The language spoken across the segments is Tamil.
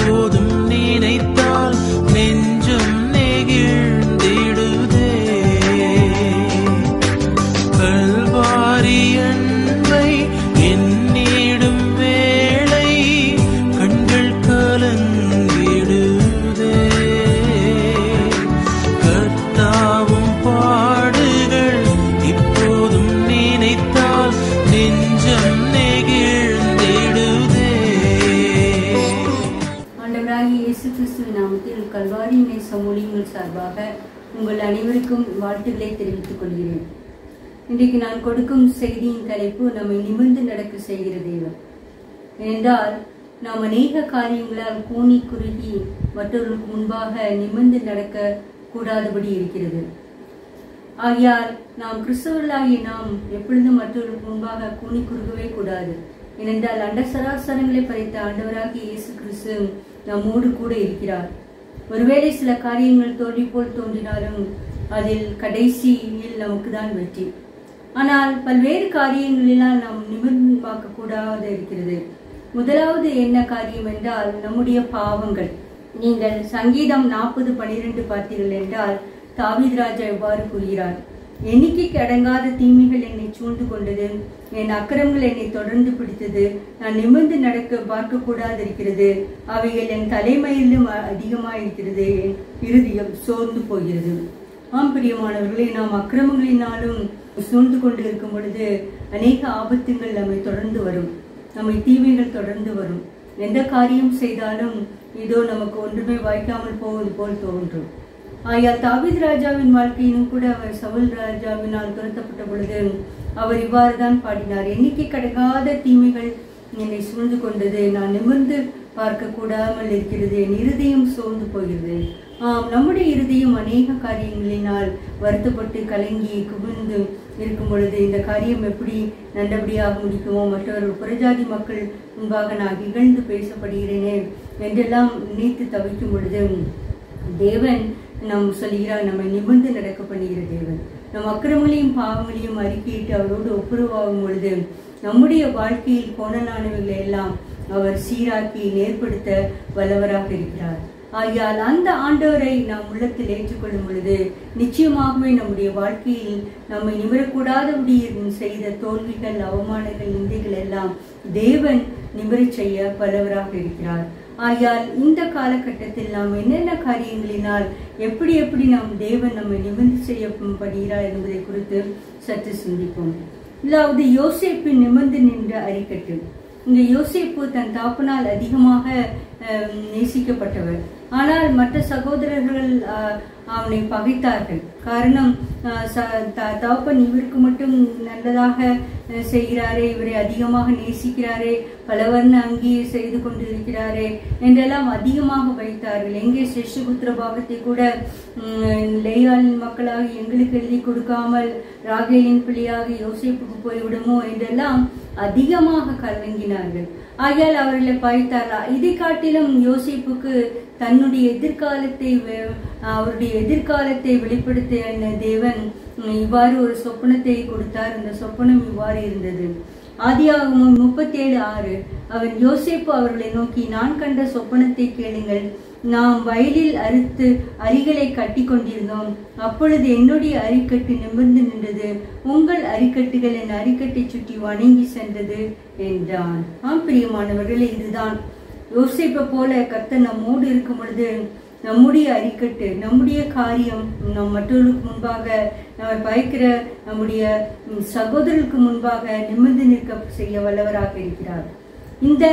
இப்போதும் நினைத்தால் நெஞ்சம் நெகிழ்ந்திடுதே. கல்வாரி அன்பை எண்ணிடும் வேளை கண்கள் கலங்கிடுதே. கர்த்தாவும் பாடுகள் இப்போதும் நினைத்தால் நெஞ்சம் நெகிழ்ந்திடுதே. ஆண்டவராகிய இயேசு கிறிஸ்துவின் நாமத்தில் கல்வாரி நேச ஊழியங்கள் சார்பாக உங்கள் அனைவருக்கும் வாழ்த்துக்களை தெரிவித்துக் கொள்கிறேன். இன்றைக்கு நான் கொடுக்கும் செய்தியின் தலைப்பு நம்மை நிமிர்ந்து நடக்க செய்கிற தேவன். ஏனென்றால் நாம் அநேக காரியங்களால் கூனி குறுகி மற்றவர்களுக்கு முன்பாக நிமிர்ந்து நடக்க கூடாதபடி இருக்கிறது. ஆகையால் நாம் கிறிஸ்தவர்களாகிய நாம் எப்பொழுதும் மற்றவர்களுக்கு முன்பாக கூனி குறுகவே கூடாது. ஏனென்றால் அண்ட சராசரங்களை படைத்த ஆண்டவராகிய இயேசு கிறிஸ்து நம்மோடு கூட இருக்கிறார். ஒருவேளை சில காரியங்கள் தோல்வி போல் தோன்றினாலும் அதில் கடைசியில் நமக்கு தான் வெற்றி. ஆனால் பல்வேறு காரியங்களினால் நாம் நிமிர்ந்து பார்க்க கூடாது இருக்கிறது. முதலாவது என்ன காரியம் என்றால் நம்முடைய பாவங்கள். நீங்கள் சங்கீதம் 40:12 பார்த்தீர்கள் என்றால் தாவீது ராஜா எவ்வாறு கூறுகிறார், எண்ணிக்கைக்கு அடங்காத தீமைகள் என்னை சூழ்ந்து கொண்டது, என் அக்கிரமங்கள் என்னை தொடர்ந்து பிடித்தது, நான் நிமிர்ந்து நடக்க பார்க்க கூடாது இருக்கிறது, அவைகள் என் தலைமையிலும் அதிகமாயிருக்கிறது, என் இருதயம் சோர்ந்து போகிறது. ஆம் பிரியமானவர்களே, நாம் அக்கிரமங்களினாலும் சூழ்ந்து கொண்டு இருக்கும் பொழுது அநேக ஆபத்துங்கள் நம்மை தொடர்ந்து வரும், நம்மை தீமைகள் தொடர்ந்து வரும். எந்த காரியம் செய்தாலும் இதோ நமக்கு ஒன்றுமே வாய்க்காமல் போவது போல் தோன்றும். ஆகையால் தாவீது ராஜாவின் வாழ்க்கையிலும் கூட அவர் சவுல் ராஜாவினால் துரத்தப்பட்ட பொழுது அவர் இவ்வாறு தான் பாடினார், எண்ணிக்கை கடக்காத தீமைகள் என்னை சூழ்ந்து கொண்டது, நான் நிமிர்ந்து பார்க்க கூடாமல் இருக்கிறது, என் இருதயம் சோர்ந்து போகிறது. நம்முடைய இருதயம் அநேக காரியங்களினால் வருத்தப்பட்டு கலங்கி குவிந்து இருக்கும் பொழுது இந்த காரியம் எப்படி நல்லபடியாக முடிக்குமோ, மற்றவர்கள் புறஜாதி மக்கள் முன்பாக நான் இகழ்ந்து பேசப்படுகிறேனே என்றெல்லாம் நினைத்து தவிக்கும் பொழுது தேவன் நாம் சொல்கிறார், நம்மை நிமிர்ந்து நடக்க பண்ணுகிற தேவன். நம் அக்கிரமங்களையும் பாவங்களையும் அறிக்கையிட்டு அவரோடு ஒப்புரவாகும் பொழுது நம்முடைய வாழ்க்கையில் கோணலானவைகளை எல்லாம் அவர் சீராக்கி நேர்படுத்த வல்லவராக இருக்கிறார். ஆகையால் அந்த ஆண்டவரை நாம் உள்ளத்தில் ஏற்றுக்கொள்ளும் பொழுது நிச்சயமாகவே நம்முடைய வாழ்க்கையில் நம்மை நிமிரக்கூடாதபடி செய்த தோல்விகள், அவமானங்கள், நிந்தைகள் எல்லாம் தேவன் நிமிரச் செய்ய வல்லவராக இருக்கிறார். ஆகையால் இந்த காலகட்டத்தில் நாம் என்னென்ன காரியங்களினால் எப்படி எப்படி நாம் தேவன் நம்மை நிமிர்ந்து செய்யப்படுகிறார் என்பதை குறித்து சற்று சிந்திப்போம். இல்லாவது யோசேப்பின் நிமிர்ந்து நின்ற அறிக்கட்டு. இங்க யோசேப்பு தன் தாப்பனால் அதிகமாக நேசிக்கப்பட்டவர். ஆனால் மற்ற சகோதரர்கள் அவனை பகைத்தார்கள். காரணம், தாப்பன் இவருக்கு மட்டும் நல்லதாக செய்கிறாரே, இவரை அதிகமாக நேசிக்கிறாரே, பலவர்ண அங்கேயே செய்து கொண்டு இருக்கிறாரே என்றெல்லாம் அதிகமாக வைத்தார்கள். எங்கே சிசுபுத்திர பாகத்தை கூட லேயாளின் மக்களாக எங்களுக்கு எழுதி கொடுக்காமல் ராகேலின் பிள்ளையாக யோசேப்புக்கு போய்விடுமோ என்றெல்லாம் அதிகமாக கலங்கினார்கள். ஆகையால் அவர்களை பகைத்தாரா. இதை காட்டிலும் யோசேப்புக்கு தன்னுடைய அவருடைய எதிர்காலத்தை வெளிப்படுத்த தேவன் இவ்வாறு ஒரு சொப்பனத்தை கொடுத்தார். அந்த சொப்பனம் இவ்வாறு இருந்தது. ஆதியாகமம் 37:6 அவன் யோசேப்பு அவர்களை நோக்கி, நான் கண்ட சொப்பனத்தை கேளுங்கள். நாம் வயலில் அறுத்து அரிகளை கட்டி கொண்டிருந்தோம். அப்பொழுது என்னுடைய அரிக்கட்டு நிமிர்ந்து நின்றது, உங்கள் அரிக்கட்டுகள் என் அரிக்கட்டை சுற்றி வணங்கி சென்றது என்றான். பிரியமானவர்களே, இதுதான் யோசேப்பை போல கர்த்தர் நம்மோடு இருக்கும் பொழுது நம்முடைய அரிக்கட்டு, நம்முடைய காரியம் நம் மற்றவர்களுக்கு முன்பாக நம்ம பயக்கிற நம்முடைய சகோதரர்களுக்கு முன்பாக நிமிர்ந்து நிற்க செய்ய வல்லவராக இருக்கிறார். இந்த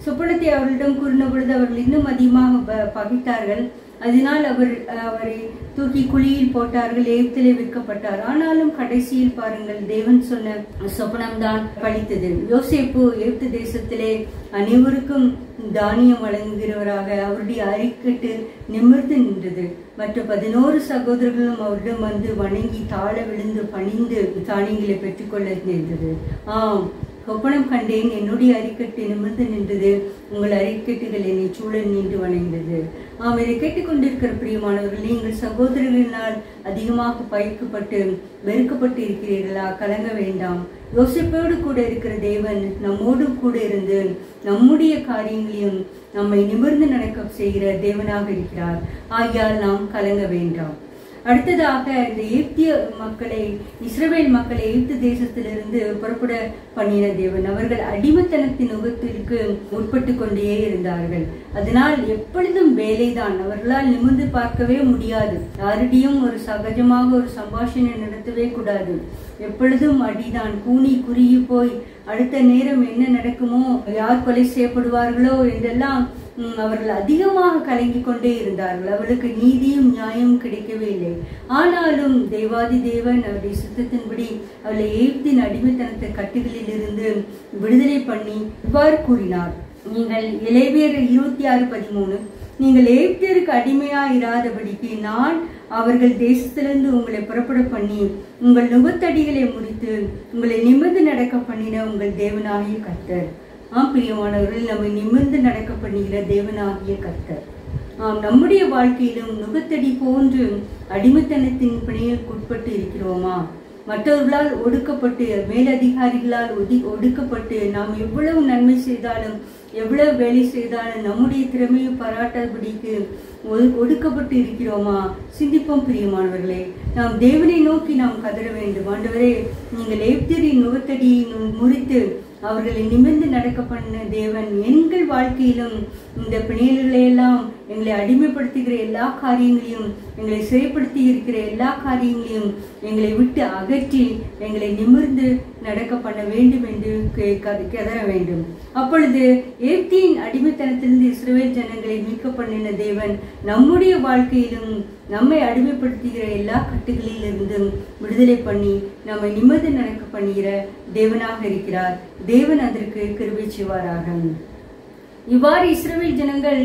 சொப்பனத்தை அவர்களிடம் கூறின பொழுது அவர்கள் இன்னும் அதிகமாக பகைத்தார்கள். அதனால் அவரை தூக்கி குழியில் போட்டார்கள், எகிப்திலே விற்கப்பட்டார். ஆனாலும் கடைசியில் பாருங்கள், தேவன் சொன்ன சொப்பனம்தான் பலித்தது. யோசேப்பு எகிப்து தேசத்திலே அனைவருக்கும் தானியம் வழங்குகிறவராக அவருடைய அரிக்கட்டு நிமிர்ந்து நின்றது. மற்ற 11 சகோதரர்களும் அவரிடம் வந்து வணங்கி தாழ விழுந்து பணிந்து தானியங்களை பெற்றுக்கொள்ள நேர்ந்தது. சொப்பனம் கண்டேன், என்னுடைய அரிக்கட்டு நிமிர்ந்து நின்றது, உங்கள் அரிக்கட்டுகள் என்னை சூழ நின்று வணங்கினது. இதை கேட்டுக்கொண்டிருக்கிற பிரியமானவர்கள், நீங்கள் சகோதரர்களினால் அதிகமாக பயிர்க்கப்பட்டு வெறுக்கப்பட்டு இருக்கிறீர்களா? கலங்க வேண்டாம். யோசேப்போடு கூட இருக்கிற தேவன் நம்மோடு கூட இருந்து நம்முடைய காரியங்களையும் நம்மை நிமிர்ந்து நடக்க செய்கிற தேவனாக இருக்கிறார். ஆகையால் நாம் கலங்க வேண்டாம். அடுத்ததாக இந்த எகிப்திய மக்களை, இஸ்ரவேல் மக்களை எகிப்து தேசத்திலிருந்து புறப்பட பண்ணின தேவன் அவர்கள் அடிமைத்தனத்தின் நுகத்திற்கு உட்பட்டு கொண்டே இருந்தார்கள். அதனால் எப்பொழுதும் வேலைதான், அவர்களால் நிமிர்ந்து பார்க்கவே முடியாது. யாரிடையும் ஒரு சகஜமாக ஒரு சம்பாஷணை நடத்தவே கூடாது. எப்பொழுதும் அடிதான், கூனி குறுகி போய் அடுத்த நேரம் என்ன நடக்குமோ, யார் கொலை செய்யப்படுவார்களோ என்றெல்லாம் அவர்கள் அதிகமாக கலங்கி கொண்டே இருந்தார்கள். அவர்களுக்கு நீதியும் நியாயமும் கிடைக்கவே இல்லை. ஆனாலும் தேவாதி தேவன் அவருடைய சித்தத்தின்படி அவளை எகிப்தின் அடிமைத்தனத்தை கட்டுகளில் இருந்து விடுதலை பண்ணி இவ்வாறு கூறினார். நீங்கள் லேவியர் 26:13, நீங்கள் எகிப்தியருக்கு அடிமையாயிராதபடிக்கு நான் அவர்கள் தேசத்திலிருந்து உங்களை புறப்பட பண்ணி உங்கள் நுகத்தடிகளை முறித்து உங்களை நிமிர்ந்து நடக்க பண்ணின உங்கள் தேவனாகிய கர்த்தர். பிரியமானவர்கள், நம்மை நிமிர்ந்து நடக்க பண்ணுகிற தேவனாகிய கர்த்தர். நம்முடைய வாழ்க்கையிலும் நுகத்தடி போன்று அடிமைத்தனத்தின் பிணையில் உட்பட்டு இருக்கிறோமா? மற்றவர்களால் ஒடுக்கப்பட்டு, மேலதிகாரிகளால் ஒடுக்கப்பட்டு, நாம் எவ்வளவு நன்மை செய்தாலும் எவ்வளவு வேலை செய்தாலும் நம்முடைய திறமையை பாராட்டாதபடிக்கு ஒடுக்கப்பட்டு இருக்கிறோமா? சிந்திப்போம் பிரியமானவர்களே. நாம் தேவனை நோக்கி நாம் கதற வேண்டும். ஆண்டவரே, நீங்கள் எகிப்தியரின் நுகத்தடியை முறித்து அவர்களை நிமிர்ந்து நடக்க பண்ண தேவன் எங்கள் வாழ்க்கையிலும் இந்த பிணையல்களை எல்லாம், எங்களை அடிமைப்படுத்துகிற எல்லா காரியங்களையும், எங்களை சிறைப்படுத்தி இருக்கிற எல்லா காரியங்களையும் எங்களை விட்டு அகற்றி எங்களை நிமிர்ந்து நடக்க பண்ண வேண்டும் என்று கதற வேண்டும். அப்பொழுது எகிப்தின் அடிமைத்தனத்திலிருந்து இஸ்ரவேல் ஜனங்களை மீட்க பண்ணின தேவன் நம்முடைய வாழ்க்கையிலும் நம்மை அடிமைப்படுத்துகிற எல்லா கட்டுகளில் இருந்தும் விடுதலை பண்ணி நம்மை நிமிர்ந்து நடக்க பண்ணுகிற தேவனாக இருக்கிறார். தேவன் அதற்கு கிருபை செய்வாராக. இவ்வாறு இஸ்ரவேல் ஜனங்கள்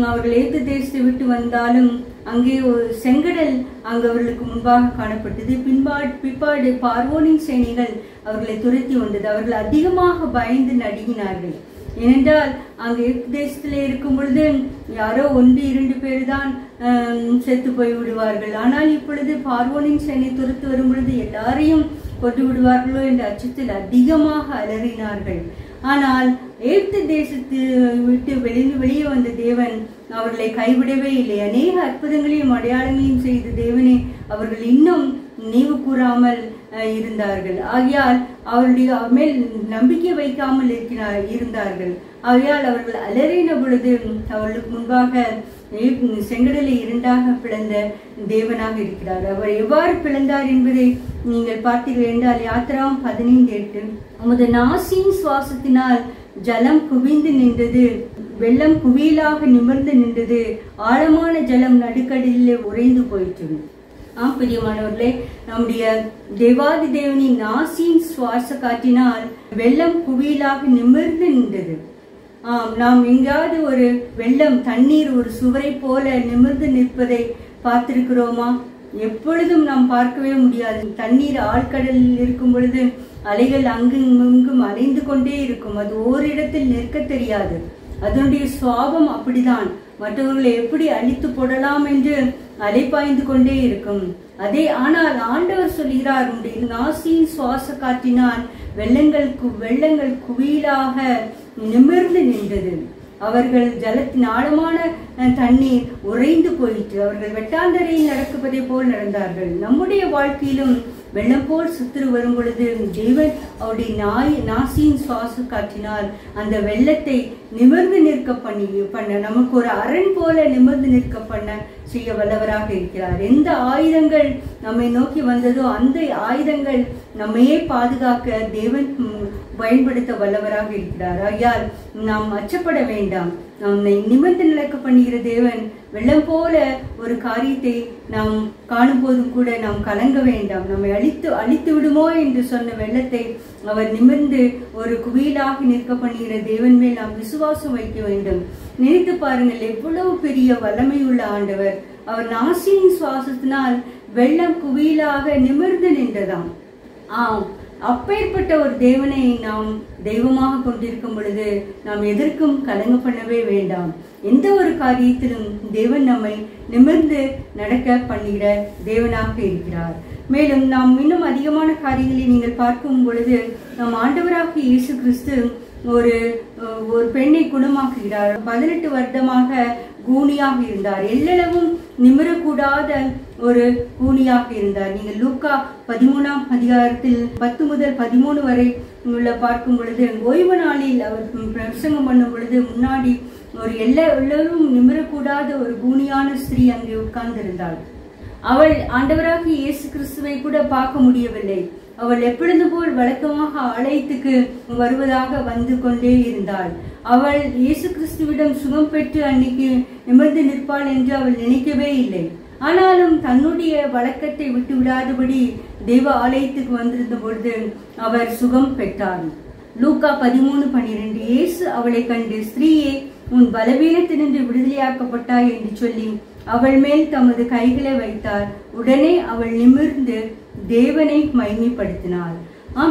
அவர்கள் எகிப்து தேசத்தை விட்டு வந்தாலும் அங்கே ஒரு செங்கடல் அங்கு அவர்களுக்கு முன்பாக காணப்பட்டது. பிற்பாடு பார்வோனின் சேனைகள் அவர்களை துரத்தி வந்தது. அவர்கள் அதிகமாக பயந்து நடுங்கினார்கள். ஏனென்றால் அங்கு எகிப்து தேசத்திலே இருக்கும் பொழுது யாரோ 1-2 பேர் தான் செத்து போய் விடுவார்கள். ஆனால் இப்பொழுது பார்வோனின் சேனை துரத்து வரும் பொழுது எல்லாரையும் கொண்டு விடுவார்களோ என்ற அச்சத்தில் அதிகமாக அலறினார்கள். ஆனால் எகிப்து தேசத்தை விட்டு வெளியே வந்த தேவன் அவர்களை கைவிடவே இல்லை. அநேக அற்புதங்களையும் அடையாளங்களையும் செய்த தேவனே அவர்கள் இன்னும் நினைவு கூறாமல் இருந்தார்கள். ஆகையால் அவருடைய மேல் நம்பிக்கை வைக்காமல் இருந்தார்கள். ஆகையால் அவர்கள் அலறின பொழுது அவர்களுக்கு முன்பாக செங்கடலை 2ஆக பிளந்த தேவனாக இருக்கிறார். அவர் எவ்வாறு பிளந்தார் என்பதை நீங்கள் பார்த்தீர்கள் என்றால் யாத்திராகம் 15:8, உமது நாசியின் சுவாசத்தினால் ஜலம் குவிந்து நின்றது, வெள்ளம் குவியலாக நிமிர்ந்து நின்றது, ஆழமான ஜலம் நடுக்கடலிலே உறைந்து போயிற்று. பிரியமானவர்களே, நம்முடைய தேவாதி தேவனின் நாசியின் சுவாச காற்றினால் வெள்ளம் குவியலாக நிமிர்ந்து நின்றது. நாம் எங்காவது ஒரு வெள்ளம், தண்ணீர் ஒரு சுவரை போல நிமிர்ந்து நிற்பதை பார்த்திருக்கிறோமா? எப்பொழுதும் நாம் பார்க்கவே முடியாது. தண்ணீர் ஆழ்கடலில் இருக்கும் பொழுது அலைகள் அங்கும் இங்கும் அலைந்து கொண்டே இருக்கும். அது ஓரிடத்தில் நிற்க தெரியாது. அதனுடைய சுவாபம் அப்படிதான். மற்றவர்களை எப்படி அழித்து போடலாம் என்று அலைப்பாய்ந்து கொண்டே இருக்கும். ஆனால் ஆண்டவர் சொல்கிறார், உடைய நாசியின் சுவாச காற்றினால் வெள்ளங்கள் குவியலாக நிமிர்ந்து நின்றது. அவர்கள் ஜலத்தின் ஆழமான தண்ணீர் உறைந்து போயிற்று. அவர்கள் வெட்டாந்தரையில் நடக்குவதை போல் நடந்தார்கள். நம்முடைய வாழ்க்கையிலும் வெள்ளம் போல் சுத்திரு வரும் பொழுது தேவன் அவருடைய நாசியின் சுவாச காற்றினால் அந்த வெள்ளத்தை நிமிர்ந்து நிற்க பண்ண நமக்கு ஒரு அரண் போல நிமிர்ந்து நிற்க பண்ண செய்ய வல்லவராக இருக்கிறார். எந்த ஆயுதங்கள் நம்மை நோக்கி வந்ததோ அந்த ஆயுதங்கள் நம்மையே பாதுகாக்க தேவன் பயன்படுத்த வல்லவராக இருக்கிறார். ஆகையால் நாம் அச்சப்பட வேண்டாம். நம்மை நிமிர்ந்து நடக்க பண்ணுகிற தேவன் வெள்ளம் போல ஒரு காரியத்தை நாம் காணும் போதும் கூட நாம் கலங்க வேண்டாம். நம்மை அழித்து விடுமோ என்று சொன்ன வெள்ளத்தை அவர் நிமிர்ந்து ஒரு குவியலாக நிற்க பண்ணுகிற தேவன் மேல் நாம் விசுவாசம் வைக்க வேண்டும். நினைத்து பாருங்கள், எவ்வளவு பெரிய வல்லமையுள்ள ஆண்டவர். அவர் நாசியின் சுவாசத்தினால் வெள்ளம் குவியலாக நிமிர்ந்து நின்றதாம். அப்பேற்பட்ட ஒரு தேவனை நாம் தெய்வமாக கொண்டிருக்கும் பொழுது நாம் எதற்கும் கலங்க பண்ணவே வேண்டாம். எந்த ஒரு காரியத்திலும் தேவன் நம்மை நிமிர்ந்து நடக்க பண்ணுகிற தேவனாக இருக்கிறார். மேலும் நாம் இன்னும் அதிகமான காரியங்களை நீங்கள் பார்க்கும் பொழுது நம் ஆண்டவராக இயேசு கிறிஸ்து ஒரு பெண்ணை குணமாக்குகிறார். 18 வருடமாக கூனியாக இருந்தார். எல்லளவும் நிமிரக்கூடாத ஒரு கூனியாக இருந்தார். நீங்கள் லூக்கா 13ஆம் அதிகாரத்தில் 10 முதல் 13 வரை உள்ள பார்க்கும் பொழுது, ஓய்வு நாளில் அவர் பிரசங்கம் பண்ணும் பொழுது முன்னாடி ஒரு எல்லோரும் நிமிரக்கூடாத ஒரு கூனியான ஸ்திரீ அங்கே உட்கார்ந்திருந்தாள். அவள் ஆண்டவராகிய இயேசு கிறிஸ்துவை கூட பார்க்க முடியவில்லை. அவள் எப்பொழுது போல் வழக்கமாக ஆலயத்துக்கு வருவதாக வந்து கொண்டே இருந்தாள். அவள் இயேசு கிறிஸ்துவிடம் சுகம் பெற்று அன்னைக்கு நிமிர்ந்து நிற்பாள் என்று அவள் நினைக்கவே இல்லை. ஆனாலும் தன்னுடைய வழக்கத்தை விட்டு விடாதபடி தெய்வ ஆலயத்துக்கு வந்திருந்த பொழுது அவர் சுகம் பெற்றார். லூக்கா 13:12 இயேசு அவளை கண்டு, ஸ்திரீயே, உன் பலவீனத்தினின்று விடுதலையாக்கப்பட்டாய் என்று சொல்லி அவள் மேல் தமது கைகளை வைத்தார். உடனே அவள் நிமிர்ந்து தேவனை மகிமைப்படுத்தினாள்.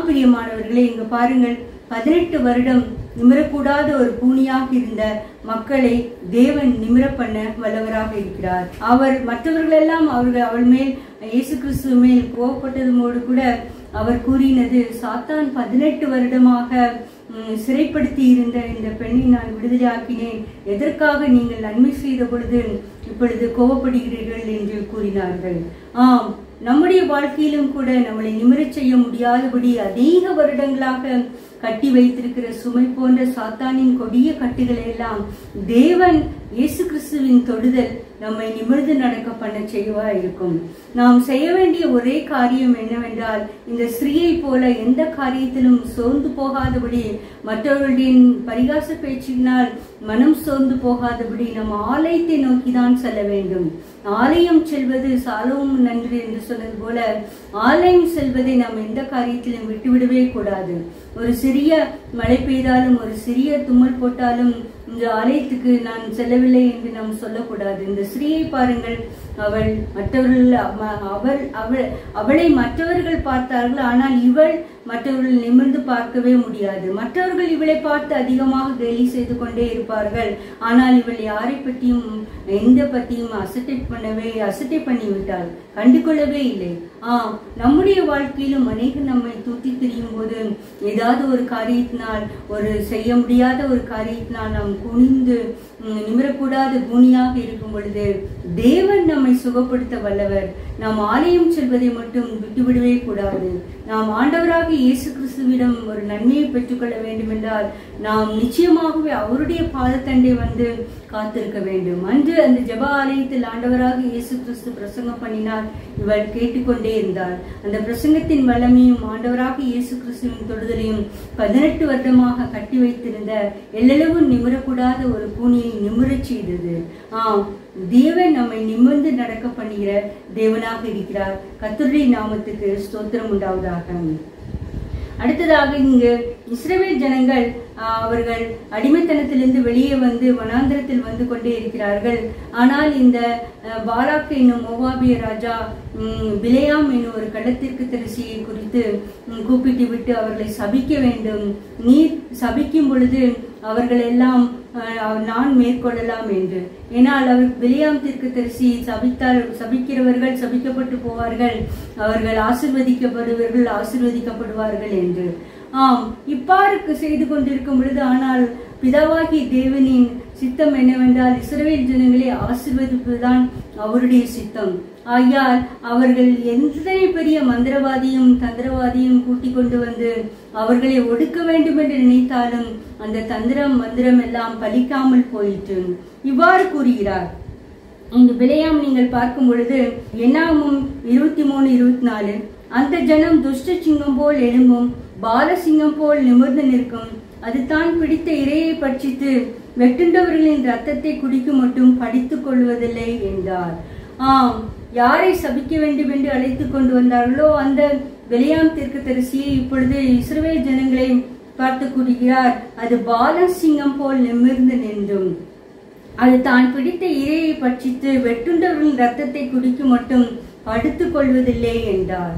பிரியமானவர்களே, இங்க பாருங்கள், 18 வருடம் நிமிரக்கூடாத ஒரு கூனியாக இருந்த மக்களை தேவன் நிமிர பண்ண வல்லவராக இருக்கிறார். அவர் மற்றவர்களெல்லாம் அவள் மேல் இயேசு கிறிஸ்துவ மேல் கோபப்பட்டதோடு கூட அவர் கூறினது, சாத்தான் 18 வருடமாக சிறைப்படுத்தி இருந்த இந்த பெண்ணை நான் விடுதலையாக்கினேன், எதற்காக நீங்கள் நன்மை செய்த பொழுது இப்பொழுது கோபப்படுகிறீர்கள் என்று கூறினார்கள். நம்முடைய வாழ்க்கையிலும் கூட நம்மளை நிமிரச் செய்ய முடியாதபடி அநேக வருடங்களாக கட்டி வைத்திருக்கிற சுமை போன்ற சாத்தானின் கொடிய கட்டுகளை எல்லாம் தேவன் இயேசு கிறிஸ்துவின் தொடுதல் நம்மை நிமிர்ந்து நடக்க பண்ண செய்வா இருக்கும். நாம் செய்ய வேண்டிய ஒரே காரியம் என்னவென்றால், இந்த ஸ்திரீயை போல எந்த காரியத்திலும் சோர்ந்து போகாதபடி, மற்றவர்களுடைய பரிகாச பேச்சினால் மனம் சோர்ந்து போகாதபடி நம் ஆலயத்தை நோக்கிதான் செல்ல வேண்டும். ஆலயம் செல்வது சாலவும் நன்று என்று சொன்னது போல, ஆலயம் செல்வதை நாம் எந்த காரியத்திலும் விட்டுவிடவே கூடாது. ஒரு சிறிய மழை பெய்தாலும், ஒரு சிறிய தும்மல் போட்டாலும் இந்த ஆலயத்துக்கு நான் செல்லவில்லை என்று நாம் சொல்லக்கூடாது. இந்த ஸ்திரீயை பாருங்கள், அவளை மற்றவர்கள் பார்த்தார்கள், ஆனால் இவள் மற்றவர்கள் நிமிர்ந்து பார்க்கவே முடியாது. மற்றவர்கள் இவளை பார்த்து அதிகமாக கேலி செய்து கொண்டே இருப்பார்கள், ஆனால் இவள் யாரை பற்றியும் எந்த பற்றியும் அசட்டை பண்ணிவிட்டாள், கண்டுகொள்ளவே இல்லை. நம்முடைய வாழ்க்கையிலும் அநேகம் நம்மை தூத்தி திரியும் போது ஏதாவது ஒரு காரியத்தினால், ஒரு செய்ய முடியாத ஒரு காரியத்தினால் நாம் குனிந்து நிமிரக்கூடாத கூனியாக இருக்கும் பொழுது தேவன் நம்மை சுகப்படுத்த வல்லவர். நாம் ஆலயம் செல்வதை மட்டும் விட்டுவிடவே கூடாது. நாம் ஆண்டவராக இயேசு கிறிஸ்துவிடம் ஒரு நன்மையை பெற்றுக்கொள்ள வேண்டும் என்றால் நாம் நிச்சயமாகவே அவருடைய பாதத்தண்டை வந்து காத்திருக்க வேண்டும். அன்று அந்த ஜெப ஆலயத்தில் ஆண்டவராக இயேசு கிறிஸ்து பிரசங்கம் பண்ணினார். இவள் கேட்டுக்கொண்டே இருந்தாள். அந்த பிரசங்கத்தின் வல்லமையும் ஆண்டவராக இயேசு கிறிஸ்துவின் தொடுதலையும் 18 வருடமாக கட்டி வைத்திருந்த எல்லளவும் நிமிரக்கூடாத ஒரு கூனியை நிமிரச் செய்தது. தேவன் நம்மை நிமிர்ந்து நடக்க பண்ணுகிற தேவனாக இருக்கிறார். கர்த்தருடைய நாமத்துக்கு ஸ்தோத்திரம் உண்டாவதாக. அடுத்ததாக இங்கு இஸ்ரவேல் ஜனங்கள் அவர்கள் அடிமைத்தனத்திலிருந்து வெளியே வந்து வனாந்திரத்தில் வந்து கொண்டே இருக்கிறார்கள். ஆனால் இந்த பாலாக் என்னும் மோவாபிய ராஜா பிலேயாம் என்னும் ஒரு கள்ளத்திற்கு தரிசியை குறித்து கூப்பிட்டு விட்டு அவர்களை சபிக்க வேண்டும். நீர் சபிக்கும் பொழுது அவர்கள் எல்லாம் நான் மேற்கொள்ளலாம் என்று. ஏனால் அவர் பிலேயாம் தீர்க்கதரிசி சபிக்கிறவர்கள் சபிக்கப்பட்டு போவார்கள், அவர்கள் ஆசீர்வதிக்கப்படுவார்கள் என்று. இவ்வாறு செய்து கொண்டிருக்கும் பொழுது, ஆனால் பிதாவாகி தேவனின் சித்தம் என்னவென்றால் இஸ்ரவேல் ஜனங்களை ஆசீர்வதிப்பதுதான் அவருடைய சித்தம். ஆகையால் அவர்கள் எத்தனை பெரிய மந்திரவாதியும் தந்திரவாதியும் கூட்டிக் கொண்டு வந்து அவர்களை ஒடுக்க வேண்டும் என்று நினைத்தாலும் அந்த மந்திரம் எல்லாம் பலிக்காமல் போயிற்று. இவ்வாறு கூறுகிறார். இந்த பிலேயாம் நீங்கள் பார்க்கும் பொழுது என்னாகும் 23-24, அந்த ஜனம் துஷ்ட சிங்கம் போல் எழும்பும், பாலசிங்கம் போல் நிமிர்ந்து நிற்கும், அது தான் பிடித்த இரையை பட்சித்து வெட்டுண்டவர்களின் ரத்தத்தை குடிக்கும் மட்டும் படித்துக் கொள்வதில்லை என்றார். யாரை சபிக்க வேண்டும் என்று அழைத்துக் கொண்டு வந்தார்களோ அந்த பிலேயாம் தீர்க்கதரிசியை இப்பொழுது இஸ்ரவேல் ஜனங்களை பார்த்து கூறுகிறார், அது பாலசிங்கம் போல் நிமிர்ந்து நின்றும், அது தான் பிடித்த இரையை பட்சித்து வெட்டுண்டவர்களின் ரத்தத்தை குடிக்கும் மட்டும் படுத்துக் கொள்வதில்லை என்றார்.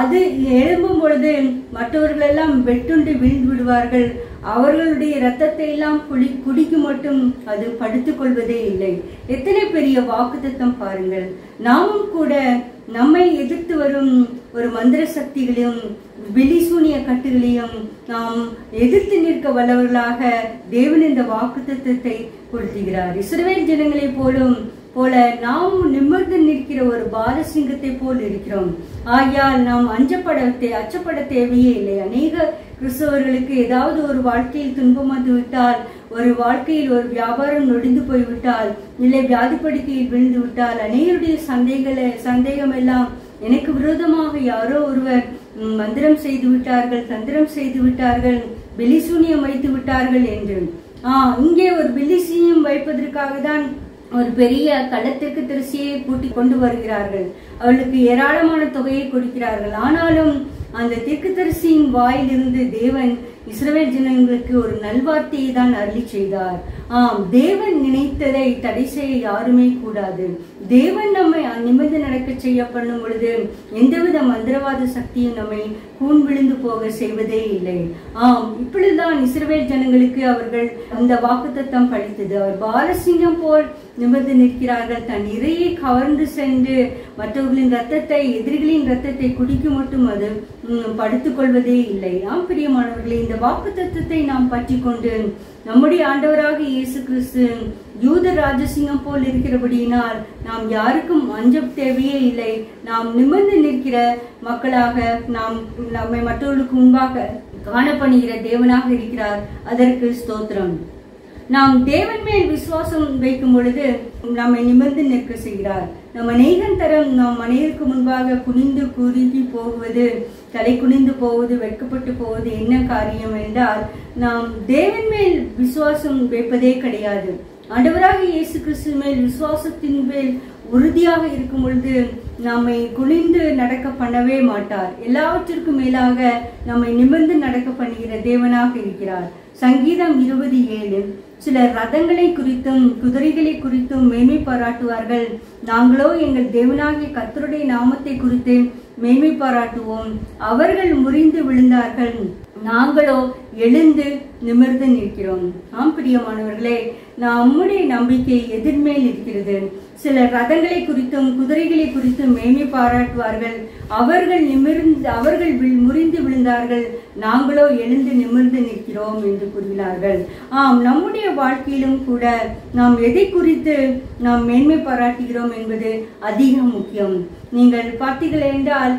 அது எழும்பும் பொழுது மற்றவர்கள் எல்லாம் வெட்டுண்டு வீழ்ந்து விடுவார்கள். அவர்களுடைய இரத்தத்தை எல்லாம் குடிக்கு மட்டும் அது படுத்துக் கொள்வதே இல்லை. எத்தனை பெரிய வாக்குத்தத்தம் பாருங்கள். நாமும் கூட நம்மை எதிர்த்து வரும் ஒரு மந்திர சக்திகளையும் வெளிசூனிய கட்டுகளையும் நாம் எதிர்த்து நிற்க வல்லவர்களாக தேவன் இந்த வாக்குத்தத்தத்தை கொடுத்துகிறார். இஸ்ரவேல் ஜனங்களை போல நாம் நிமிர்ந்து நிற்கிற ஒரு பாலசிங்கத்தை போல் இருக்கிறோம். ஆகையால் நாம் அச்சப்பட தேவையே இல்லை. அநேக கிறிஸ்தவர்களுக்கு ஏதாவது ஒரு வாழ்க்கையில் துன்பம் வந்து விட்டால், ஒரு வாழ்க்கையில் ஒரு வியாபாரம் நொடிந்து போய்விட்டால், இல்லை வியாதிப்படுக்கையில் விழுந்து விட்டால், அநேகருடைய சந்தேகம் எல்லாம் எனக்கு விரோதமாக யாரோ ஒருவர் மந்திரம் செய்து விட்டார்கள், தந்திரம் செய்து விட்டார்கள், வெளிசூனியம் வைத்து விட்டார்கள் என்று. இங்கே ஒரு வெளிசூனியம் வைப்பதற்காக தான் ஒரு பெரிய களத்திற்கு திருசியை கூட்டி கொண்டு வருகிறார்கள். அவளுக்கு ஏராளமான தொகையை கொடுக்கிறார்கள். ஆனாலும் அந்த தீர்க்கதரிசியின் வாயிலிருந்து தேவன் இஸ்ரவேல் ஜனங்களுக்கு ஒரு நல்வார்த்தையை தான் அருளி செய்தார். தேவன் நினைத்ததை தடை செய்ய யாருமே கூடாது. தேவன் நம்மை நிமிர்ந்து நடக்க செய்ய பண்ணும் பொழுது எந்தவித மந்திரவாத சக்தியும் நம்மை கூன் விழுந்து போக செய்வதே இல்லை. இப்பொழுதுதான் இஸ்ரவேல் ஜனங்களுக்கு அவர்கள் அந்த வாக்குத்தத்தம் பழித்தது. அவர் பாலசிங்கம் போல் நிமிர்ந்து நிற்கிறார்கள். தன் இறையை கவர்ந்து சென்று மற்றவர்களின் ரத்தத்தை, எதிரிகளின் ரத்தத்தை குடிக்க மட்டும் அது படுத்துக் கொள்வதே இல்லை. பிரியமானவர்களே, இந்த வாக்குத்தத்தத்தை நாம் பற்றி கொண்டு நம்முடைய ஆண்டவராக இயேசு கிறிஸ்து யூத ராஜசிங்கம் போல் இருக்கிறபடியினால் நாம் யாருக்கும் அஞ்ச தேவையே இல்லை. நாம் நிமிர்ந்து நிற்கிற மக்களாக நம்மை மற்றவர்களுக்கு முன்பாக காணப்படுகிற தேவனாக இருக்கிறார். அதற்கு ஸ்தோத்திரம். நாம் தேவன் மேல் விசுவாசம் வைக்கும் பொழுது நம்மை நிமிர்ந்து நிற்க செய்கிறார். நம்ம அநேகம் தரம் நாம் அநேகருக்கு முன்பாக குனிந்து குறுகி போகுவது, தலை குனிந்து போவது, வெட்கப்பட்டு போவது என்ன காரியம் என்றால், நாம் தேவன் மேல் விசுவாசம் வைப்பதே கிடையாது. ஆண்டவராக இயேசு கிறிஸ்து மேல் விசுவாசத்தின் மேல் உறுதியாக இருக்கும் பொழுது நம்மை குனிந்து நடக்க பண்ணவே மாட்டார். எல்லாவற்றிற்கும் மேலாக நம்மை நிமிர்ந்து நடக்க பண்ணுகிற தேவனாக இருக்கிறார். சங்கீதம் 27 சிலர் ரதங்களை குறித்தும் குதிரைகளை குறித்தும் மேன்மை பாராட்டுவார்கள். நாங்களோ எங்கள் தேவனாகிய கர்த்தருடைய நாமத்தை குறித்து மேன்மை பாராட்டுவோம். அவர்கள் முறிந்து விழுந்தார்கள், நாங்களோ எழுந்து நிமிர்ந்து நிற்கிறோம். பிரியமானவர்களே, நம்முடைய நம்பிக்கை எதிர்மேல் இருக்கிறது. சிலர் ரதங்களை குறித்தும் குதிரைகளை குறித்தும் மேன்மை பாராட்டுவார்கள். அவர்கள் முறிந்து விழுந்தார்கள், நாங்களோ எழுந்து நிமிர்ந்து நிற்கிறோம் என்று கூறுகிறார்கள். நம்முடைய வாழ்க்கையிலும் கூட நாம் எதை குறித்து நாம் மேன்மை பாராட்டுகிறோம் என்பது அதிக முக்கியம். நீங்கள் பார்த்தீர்கள் என்றால்,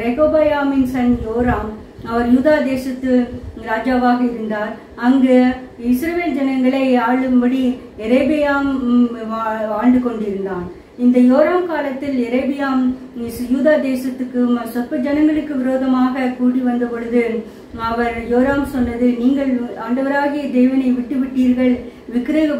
ரெகோபயாமின் சன் யோராம் அவர் யூதா தேசத்து ராஜாவாக இருந்தார். அங்கு இஸ்ரவேல் ஜனங்களை ஆளும்படி எரேபியாம் ஆண்டு கொண்டிருந்தான். இந்த யோராம் காலத்தில் எரேபியாம் யூதா தேசத்துக்கு சொற்ப ஜனங்களுக்கு விரோதமாக கூடி வந்த பொழுது அவர் யோராம் சொன்னது, நீங்கள் ஆண்டவராகிய தேவனை விட்டு விட்டீர்கள், விக்கிரக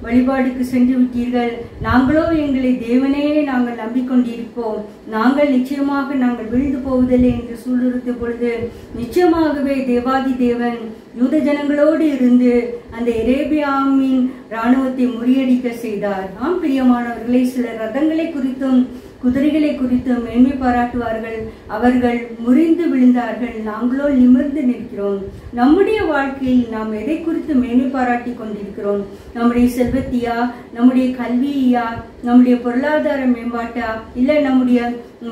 வழிபாடுக்கு சென்று விட்டீர்கள். நாங்களோ எங்களை தேவனே நாங்கள் நம்பிக்கொண்டிருப்போம், நாங்கள் நிச்சயமாக நாங்கள் விழுந்து போவதில்லை என்று சூளுறுத்த பொழுது நிச்சயமாகவே தேவாதி தேவன் யூத ஜனங்களோடு இருந்து அந்த எரேபியாமின் இராணுவத்தை முறியடிக்க செய்தார். பிரியமானவர்களை, சில ரதங்களை குறித்தும் குதிரைகளை குறித்து மேன்மை பாராட்டுவார்கள். அவர்கள் முறிந்து விழுந்தார்கள், நாங்களோ நிமிர்ந்து நிற்கிறோம். நம்முடைய வாழ்க்கையில் நாம் எதை குறித்து மேன்மை பாராட்டி கொண்டிருக்கிறோம்? நம்முடைய செல்வத்தியா, நம்முடைய கல்வியா, நம்முடைய பொருளாதார மேம்பாட்டா, இல்லை நம்முடைய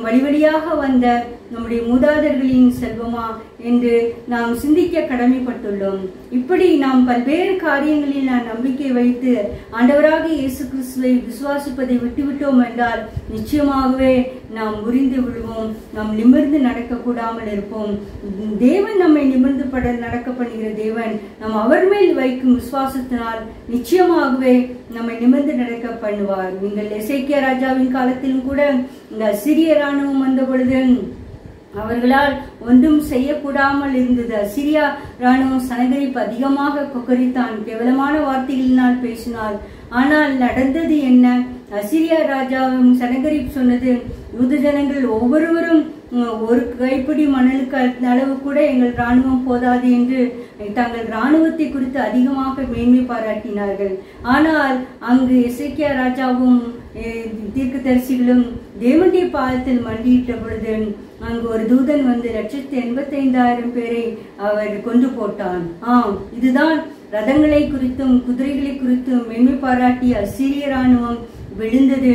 வழிவழியாக வந்த நம்முடைய மூதாதையர்களின் செல்வமா என்று நாம் சிந்திக்க கடமைப்பட்டுள்ளோம். இப்படி நாம் பல்வேறு காரியங்களில் நாம் நம்பிக்கை வைத்து ஆண்டவராக இயேசு கிறிஸ்துவை விசுவாசிப்பதை விட்டுவிட்டோம் என்றால் நிச்சயமாகவே நாம் முறிந்து விடுவோம். நாம் நிமிர்ந்து நடக்க கூடாமல் இருப்போம். தேவன் நம்மை நிமிர்ந்து நடக்க பண்ணுகிற தேவன். நாம் அவர் மேல் வைக்கும் விசுவாசத்தினால் நிச்சயமாகவே நம்மை நிமிர்ந்து நடக்க பண்ணுவார். நீங்கள் எசேக்கியா ராஜாவின் காலத்திலும் கூட இந்த அசிரிய இராணுவம் வந்த பொழுது அவர்களால் ஒன்றும் செய்யக்கூடாமல் இருந்தது. அசிரியா இராணுவம் சனகரிப்பு அதிகமாக கொக்கரித்தான், கேவலமான வார்த்தைகளினால் பேசினார். ஆனால் நடந்தது என்ன? அசிரியா ராஜாவும் சனகரிப் சொன்னது, யூத ஜனங்கள் ஒவ்வொருவரும் ஒரு கைப்பிடி மணலுக்கு அளவு கூட எங்கள் இராணுவம் போதாது என்று தங்கள் இராணுவத்தை குறித்து அதிகமாக மேன்மை பாராட்டினார்கள். ஆனால் அங்கு எசேக்கியா ராஜாவும் தீர்க்கதரிசிகளும் தேவனுடைய பாதத்தில் மண்டியிட்ட பொழுது அங்கு ஒரு தூதன் வந்து 185,000 பேரை அவர் கொண்டு போட்டான். இதுதான் ரதங்களை குறித்தும் குதிரைகளை குறித்தும் மேன்மை பாராட்டிய அசீரிய இராணுவம் விழுந்தது.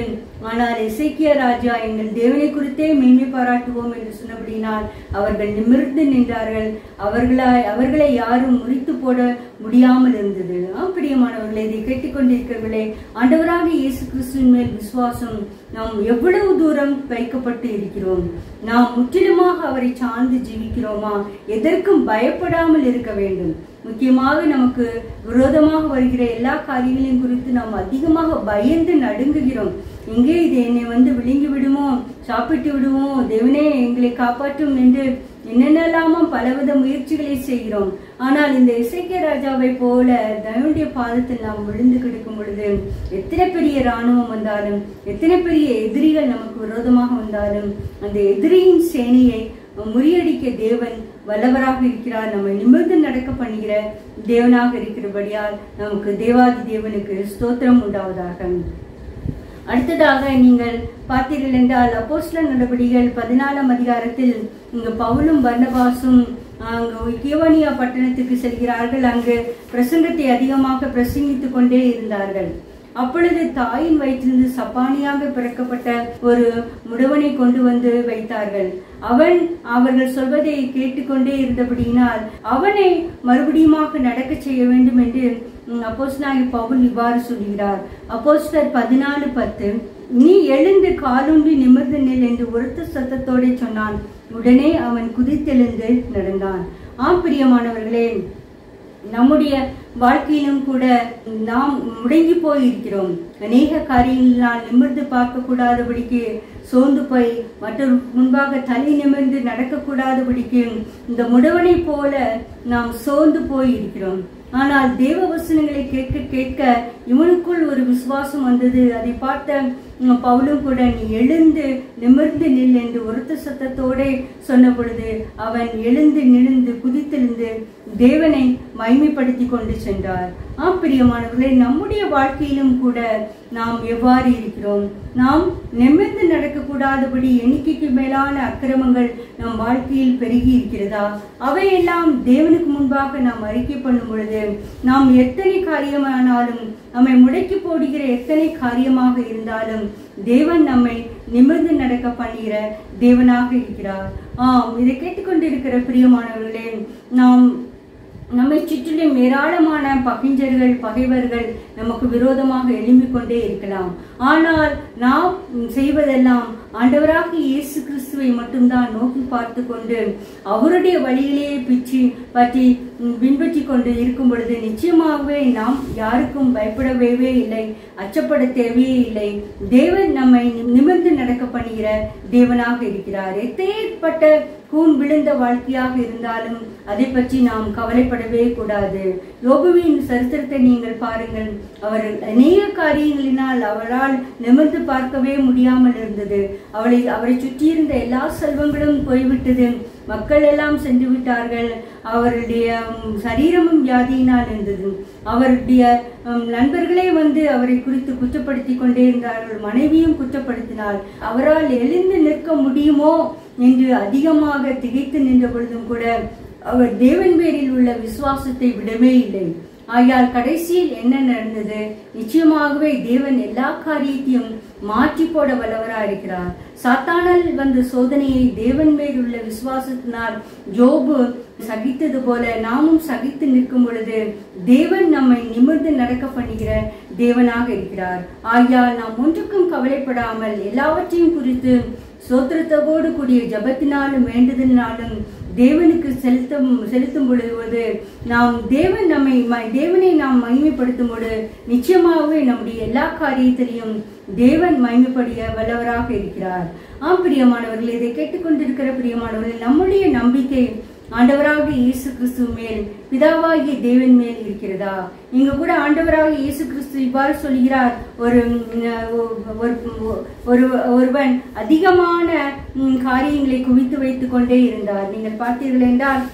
ஆனால் எசேக்கியா ராஜா எங்கள் தேவனை குறித்தே மேன்மை பாராட்டுவோம் என்று சொன்னபடினால் அவர்கள் நிமிர்ந்து நின்றார்கள். அவர்களை யாரும் முறித்து போட முடியாமல் இருந்தது. பிரியமானவர்களே, இதை கேட்டுக்கொண்டிருக்கிறவர்களே, ஆண்டவராக இயேசு கிறிஸ்துவின் மேல் விசுவாசம் நாம் எவ்வளவு தூரம் வைக்கப்பட்டு இருக்கிறோம்? நாம் முற்றிலுமாக அவரை சார்ந்து ஜீவிக்கிறோமா? எதற்கும் பயப்படாமல் இருக்க வேண்டும். முக்கியமாக நமக்கு விரோதமாக வருகிற எல்லா காரியங்களையும் குறித்து நாம் அதிகமாக பயந்து நடுங்குகிறோம். இங்கே இது என்னை வந்து விழுங்கி விடுமோ, சாப்பிட்டு விடுவோம், தேவனே எங்களை காப்பாற்றும் என்று என்னென்னலாமோ பலவித முயற்சிகளை செய்கிறோம். ஆனால் இந்த எசேக்கியா ராஜாவை போல தேவனுடைய பாதத்தில் நாம் விழுந்து கிடக்கும் பொழுது எத்தனை பெரிய இராணுவம் வந்தாலும், எத்தனை பெரிய எதிரிகள் நமக்கு விரோதமாக வந்தாலும் அந்த எதிரியின் சேனையை முறியடிக்க தேவன் வல்லவராக இருக்கிறார். நம்ம நிமிர்ந்து நடக்க பண்ணுகிற தேவனாக இருக்கிறபடியால் நமக்கு தேவாதி தேவனுக்கு ஸ்தோத்திரம் உண்டாவதாக. அடுத்ததாக நீங்கள் பார்த்தீர்கள் என்றால் அப்போஸ்தலர் நடபடிகள் 14ஆம் அதிகாரத்தில் இங்கு பவுலும் பர்னபாசும் அங்கு கியோனியா பட்டணத்துக்கு செல்கிறார்கள். அங்கு பிரசங்கத்தை அதிகமாக பிரசங்கித்துக் கொண்டே இருந்தார்கள். அப்பொழுது தாயின் வயிற்றிலிருந்து சப்பானியாக பிறக்கப்பட்ட ஒரு முடவனை கொண்டு வந்து வைத்தார்கள். அவன் அவர்கள் சொல்வதை கேட்டுக்கொண்டே இருந்தபடியினால் அவனை மறுபடியுமாக நடக்க செய்ய வேண்டும் என்று அப்போஸ்தலனாகிய பவுல் இவ்வாறு சொல்கிறார். அப்போஸ்தலர் 14:10, நீ எழுந்து காலூன்றி நிமிர்ந்து நில் என்று உரத்த சத்தத்தோட சொன்னான். உடனே அவன் குதித்தெழுந்து நடந்தான். பிரியமானவர்களே, நம்முடைய வாழ்க்கையிலும் கூட நாம் முடங்கி போயிருக்கிறோம். அநேக காரியங்களால் நிமிர்ந்து பார்க்க கூடாதபடிக்கு சோர்ந்து போய் மற்றொரு முன்பாக தலை நிமிர்ந்து நடக்க கூடாதபடிக்கு இந்த முடவனை போல நாம் சோர்ந்து போயிருக்கிறோம். ஆனால் தேவ வசனங்களை கேட்க கேட்க இவனுக்குள் ஒரு விசுவாசம் வந்தது. அதை பார்த்த பவுலும் கூட நீ எழுந்து நிமிர்ந்து நில் என்று உரத்த சத்தத்தோட சொன்ன பொழுது அவன் எழுந்து நிமிர்ந்து குதித்தெழுந்து தேவனை மகிமைப்படுத்தி கொண்டு சென்றார். பிரியமானவர்களே, நம்முடைய வாழ்க்கையிலும் கூட நாம் எவ்வாறு இருக்கிறோம்? நாம் நிமிர்ந்து நடக்க கூடாதபடி எண்ணிக்கைக்கு மேலான அக்கிரமங்கள் நம் வாழ்க்கையில் பெருகி இருக்கிறதா? அவையெல்லாம் தேவனுக்கு முன்பாக நாம் அறிக்கை பண்ணும் பொழுது நாம் எத்தனை காரியமானாலும், நம்மை முடக்கி போடுகிற எத்தனை காரியமாக இருந்தாலும் தேவன் நம்மை நிமிர்ந்து நடக்க பண்ணுகிற தேவனாக இருக்கிறார். இதை கேட்டுக்கொண்டிருக்கிற பிரியமானவர்களே, நம்மை சுற்றிலும் ஏராளமான பகைவர்கள் நமக்கு விரோதமாக எழும்பிக் கொண்டே இருக்கலாம். ஆனால் நாம் செய்வதெல்லாம் ஆண்டவராக இயேசு கிறிஸ்துவை மட்டும்தான் நோக்கி பார்த்து கொண்டு அவருடைய வழியிலேயே பற்றி பின்பற்றி கொண்டு இருக்கும் பொழுது நிச்சயமாகவே நாம் யாருக்கும் பயப்படவே இல்லை, அச்சப்பட தேவையே இல்லை. தேவன் நம்மை நிமிர்ந்து நடக்க பண்ணுகிற தேவனாக இருக்கிறார். எத்தேற்பட்ட கூன் விழுந்த வாழ்க்கையாக இருந்தாலும் அதை பற்றி நாம் கவலைப்படவே கூடாது. யோபுவின் சரித்திரத்தை நீங்கள் பாருங்கள். அவர் அநேக காரியங்களினால் அவரால் நிமிர்ந்து பார்க்கவே முடியாமல் இருந்தது. அவரை சுற்றியிருந்த எல்லா செல்வங்களும் போய்விட்டது. மக்கள் எல்லாம் சென்று விட்டார்கள். அவருடைய சரீரமும் வியாதியினால் இருந்தது. அவருடைய நண்பர்களே வந்து அவரை குறித்து குற்றப்படுத்தி கொண்டே இருந்தார்கள். மனைவியும் குற்றப்படுத்தினாள். அவரால் எழுந்து நிற்க முடியுமோ என்று அதிகமாக திகைத்து நின்ற பொழுதும் கூட அவர் தேவன் பேரில் உள்ள விசுவாசத்தை விடவே இல்லை. ஆகையால் கடைசியில் என்ன நடந்தது? நிச்சயமாகவே தேவன் எல்லா காரியத்தையும் மாற்றி போட வல்லவராக இருக்கிறார். சாத்தானால் வந்த சோதனையை தேவன் மேல் உள்ள விசுவாசத்தினால் யோபு சகித்தது போல நாமும் சகித்து நிற்கும் பொழுது தேவன் நம்மை நிமிர்ந்து நடக்க பண்ணுகிற தேவனாக இருக்கிறார். ஆகையால் நாம் ஒன்றுக்கும் கவலைப்படாமல் எல்லாவற்றையும் குறித்து சோத்திரத்தோடு கூடிய ஜபத்தினாலும் வேண்டுதலினாலும் தேவனுக்கு செலுத்தும் பொழுது நாம் தேவனை நாம் மகிமைப்படுத்தும் பொழுது நிச்சயமாகவே நம்முடைய எல்லா காரியத்திலையும் தேவன் மகிமைப்படிய வல்லவராக இருக்கிறார். பிரியமானவர்கள், இதை கேட்டுக்கொண்டிருக்கிற பிரியமானவர்கள், நம்முடைய நம்பிக்கை ஆண்டவராக இயேசு கிறிஸ்து மேல் பிதாவாகிய தேவன் மேல் இருக்கிறதா? இங்க கூட ஆண்டவராக இயேசு கிறிஸ்து இவ்வாறு சொல்கிறார், ஒருவன் அதிகமான காரியங்களை குவித்து வைத்துக் கொண்டே இருந்தார். நீங்கள் பார்த்தீர்கள் என்றால்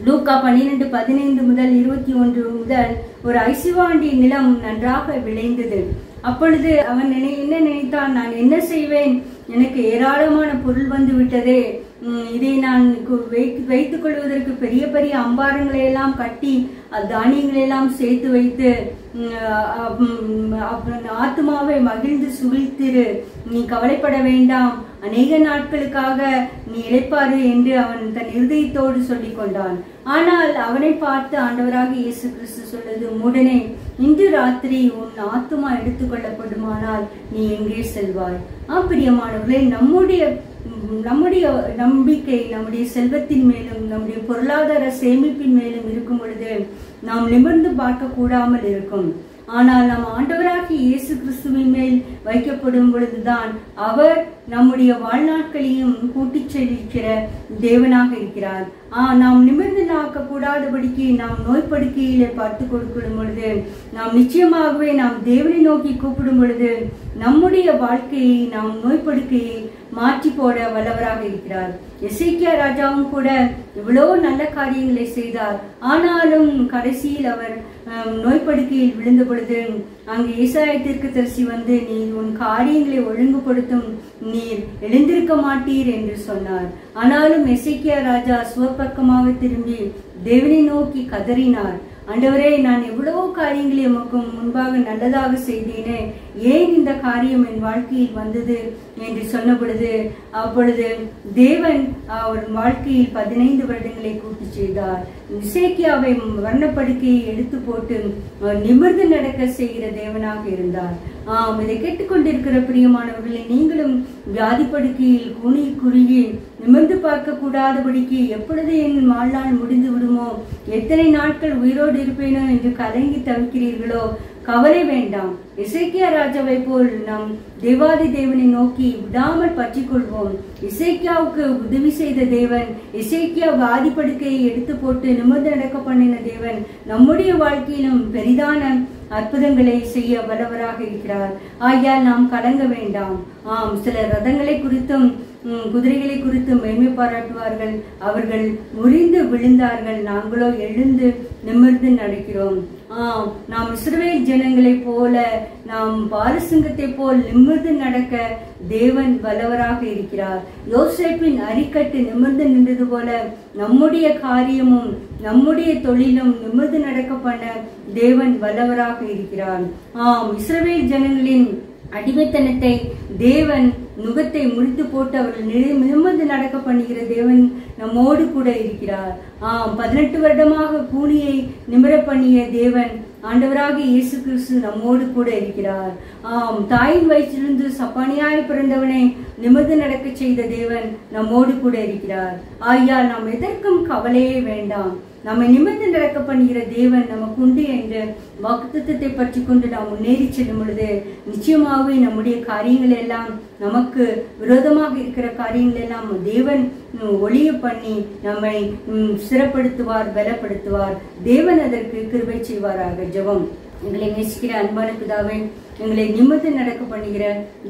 லூக்கா 12:15 முதல் 21 முதல் ஒரு ஐசுவாண்டி நிலம் நன்றாக விளைந்தது. அப்பொழுது அவன் என்ன நினைத்தான், நான் என்ன செய்வேன், எனக்கு ஏராளமான பொருள் வந்து விட்டதே, இதை நான் வைத்துக் கொள்வதற்கு பெரிய பெரிய அம்பாரங்களை எல்லாம் கட்டி தானியங்களை எல்லாம் சேர்த்து வைத்து ஆத்துமாவை மகிழ்ந்து சுகிழ்த்திரு, நீ கவலைப்பட வேண்டாம், அநேக நாட்களுக்காக நீ இளைப்பாரு என்று அவன் தன் இருதயத்தோடு சொல்லிக் கொண்டான். ஆனால் அவனை பார்த்து ஆண்டவராக இயேசு கிறிஸ்து சொல்வது, மூடனே, இன்று ராத்திரி உன் ஆத்துமா எடுத்துக் கொள்ளப்படுமானால் நீ எங்கே செல்வாய்? பிரியமானவர்களே, நம்முடைய நம்பிக்கை நம்முடைய செல்வத்தின் மேலும் நம்முடைய பொருளாதார சேமிப்பின் மேலும் இருக்கும் பொழுது நாம் நிமிர்ந்து பார்க்க கூடாமல் இருக்கும். ஆனால் நாம் ஆண்டவராகிய இயேசு கிறிஸ்துவின் மேல் வைக்கப்படும் பொழுதுதான் அவர் நம்முடைய வாழ்நாட்களையும் கூட்டிச் செல்கிற தேவனாக இருக்கிறார். நாம் நிமிர்ந்து நாக்க கூடாதபடிக்கு நாம் நோய்படுக்கையிலே பார்த்து கொடுக்கும் பொழுது, நாம் நிச்சயமாகவே நாம் தேவனை நோக்கி கூப்பிடும் பொழுது நம்முடைய வாழ்க்கையை நாம் நோய்படுக்கையை மாற்றி போட வல்லவராக இருக்கிறார். எசேக்கியா ராஜாவும் கூட இவ்வளவு நல்ல காரியங்களை செய்தார். ஆனாலும் கடைசியில் அவர் நோய்படுக்கையில் விழுந்த பொழுது அங்கு ஏசாயா தீர்க்கதரிசி வந்து, நீ உன் காரியங்களை ஒழுங்குபடுத்தும், நீர் எழுந்திருக்க மாட்டீர் என்று சொன்னார். ஆனாலும் எசேக்கியா ராஜா சுவப்பக்கமாக திரும்பி தேவனை நோக்கி கதறினார், ஆண்டவரே, நான் எவ்வளவோ காரியங்களை உமக்கு முன்பாக நல்லதாக செய்தேனே, ஏன் இந்த காரியம் என் வாழ்க்கையில் வந்தது என்று சொன்ன பொழுது அப்பொழுது தேவன் அவர் வாழ்க்கையில் 15 வருடங்களை கூட்டி செய்தார். எசேக்கியாவை வர்ணப்படுக்கையை எடுத்து போட்டு நிமிர்ந்து நடக்க செய்கிற தேவனாக இருந்தார். இதை கேட்டுக்கொண்டிருக்கிற பிரியமானவர்களே, நீங்களும் வியாதி படுக்கையில் குனி குறுகி நிமிர்ந்து பார்க்க கூடாதபடிக்கு எப்பொழுது என் வாழ்நாள் முடிந்து விடுமோ, எத்தனை நாட்கள் உயிரோடு இருப்பேனோ என்று கலங்கி தவிக்கிறீர்களோ, கவலை வேண்டாம். எசேக்கியா ராஜாவை போல் நாம் தேவாதி தேவனை நோக்கி விடாமல் பற்றி கொள்வோம். எசேக்கியாவுக்கு உதவி செய்த தேவன், எசேக்கியா வியாதி படுக்கையை எடுத்து போட்டு நிமிர்ந்து நடக்க பண்ணின தேவன் நம்முடைய வாழ்க்கையிலும் பெரிதான அற்புதங்களை செய்ய வல்லவராக இருக்கிறார். ஆகையால் நாம் கலங்க வேண்டாம். சில ரதங்களை குறித்தும் குதிரைகளை குறித்து மேன்மை பாராட்டுவார்கள். அவர்கள் முறிந்து விழுந்தார்கள், நாங்களோ எழுந்து நிமிர்ந்து நடக்கிறோம். நாம் இஸ்ரவேல் ஜனங்களை போல, நாம் பாலசிங்கத்தை போல் நிமிர்ந்து நடக்க தேவன் வல்லவராக இருக்கிறார். யோசேப்பின் அரிக்கட்டு நிமிர்ந்து நின்றது போல நம்முடைய காரியமும் நம்முடைய தொழிலும் நிமிர்ந்து நடக்க பண்ண தேவன் வல்லவராக இருக்கிறார். இஸ்ரவேல் ஜனங்களின் அடிமைத்தனத்தை தேவன் நுகத்தை முறித்து போட்டு அவர்கள் நிமிர்ந்து நடக்க பண்ணுகிற தேவன் நம்மோடு கூட இருக்கிறார். 18 வருடமாக கூலியை நிமிர பண்ணிய தேவன் ஆண்டவராக இயேசு கிறிஸ்து நம்மோடு கூட இருக்கிறார். தாயின் வயிற்றிலிருந்து சப்பானியாய் பிறந்தவனை நிமிர்ந்து நடக்க செய்த தேவன் நம்மோடு கூட இருக்கிறார். ஆகையால் நாம் எதற்கும் கவலையே வேண்டாம். நம்மை நிமிர்ந்து நடக்க பண்ணுகிற தேவன் நமக்கு உண்டு என்ற வாக்குத்தத்தத்தை பற்றி கொண்டு நாம் முன்னேறி செல்லும் பொழுது நிச்சயமாகவே நம்முடைய காரியங்கள் எல்லாம், நமக்கு விரோதமாக இருக்கிற காரியங்கள் எல்லாம் தேவன் ஒளிய பண்ணி நம்மை சிறப்படுத்துவார், பலப்படுத்துவார். தேவன் அதற்கு கிருபை செய்வாராக. ஜெபம். எங்களை நேசிக்கிற அன்பான பிதாவே, எங்களை நிமிர்ந்து நடக்க பண்ணுகிற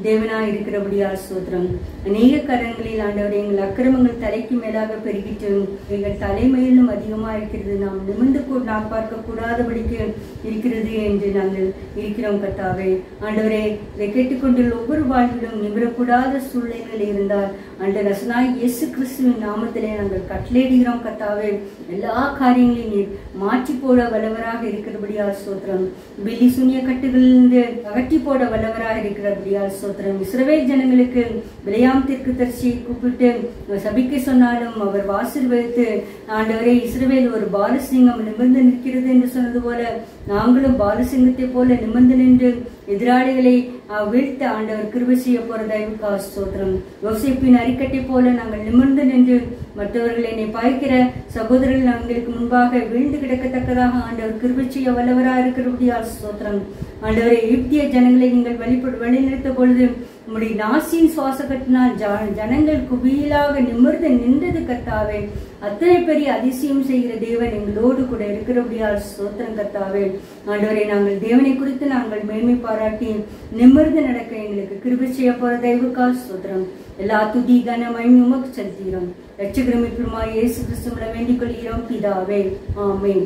தேவனாய் இருக்கிறபடியால் ஸ்தோத்திரம். அநேக கரங்களில் ஆண்டவரே, எங்கள் அக்கிரமங்கள் தலைக்கு மேலாக பெருகிட்டு எங்கள் தலைமையிலும் அதிகமாக இருக்கிறது, நாம் நிமிர்ந்து நாம் பார்க்க கூடாதபடிக்கு இருக்கிறது என்று நாங்கள் இருக்கிறோம் கர்த்தாவே. ஆண்டவரே, இதை கேட்டுக்கொண்டுள்ள ஒவ்வொரு வாழ்விலும் நிமிரக்கூடாத சூழ்நிலைகள் இருந்தால் ஆண்டவர் ரசனாய் இயேசு கிறிஸ்துவின் நாமத்திலே நாங்கள் கட்டளையிடுகிறோம் கர்த்தாவே. எல்லா காரியங்களையும் நீர் மாற்றி போட வல்லவராக இருக்கிறபடியால் ஸ்தோத்திரம். பில்லி சூனிய கட்டுகளிலிருந்து அகற்றி போட வல்லவராக இருக்கிறபடியால் ஸ்தோத்திரம். இஸ்ரவேல் ஜனங்களுக்கு பிலேயாம் தீர்க்கதரிசியை கூப்பிட்டு சபிக்க சொன்னாலும் அவர் ஆசீர்வதித்து, ஆண்டவரே, இஸ்ரவேல் ஒரு பாலசிங்கம் நிமிர்ந்து நிற்கிறது என்று சொன்னது போல நாங்களும் பாலசிங்கத்தை போல நிமிர்ந்து நின்று எதிராளிகளை வீழ்த்த ஆண்டவர் கிருபை செய்ய போறதாய்வுக்காக ஸ்தோத்திரம். யோசேப்பின் அரிக்கட்டை போல நாங்கள் நிமிர்ந்து நின்று மற்றவர்கள் என்னை பாய்க்கிற சகோதரர்கள் எங்களுக்கு முன்பாக வீழ்ந்து கிடக்கத்தக்கதாக ஆண்டவர் கிருபை செய்ய வல்லவராக இருக்கிறபடியால் ஸ்தோத்திரம். ஆண்டவரை, எகிப்திய ஜனங்களை நீங்கள் வழிநிறுத்த பொழுது உம்முடைய நாசியின் சுவாச கட்டினால் ஜனங்கள் குவியலாக நிமிர்ந்து நின்றது கர்த்தாவே. அத்தனை பெரிய அதிசயம் செய்கிற தேவன் எங்களோடு கூட இருக்கிறபடியால் ஸ்தோத்திரம் கர்த்தாவே. ஆண்டவரே, நாங்கள் தேவனை குறித்து நாங்கள் மேன்மை பாராட்டி நிமிர்ந்து நடக்க எங்களுக்கு கிருபை செய்ய போற தயவுக்காக ஸ்தோத்திரம். எல்லா துதி கன மகிமை உமக்கு செலுத்துகிறோம். இரட்சகரும் மீட்பருமாகிய இயேசு கிறிஸ்துவிடம் வேண்டிக் கொள்கிறோம் பிதாவே, ஆமென்.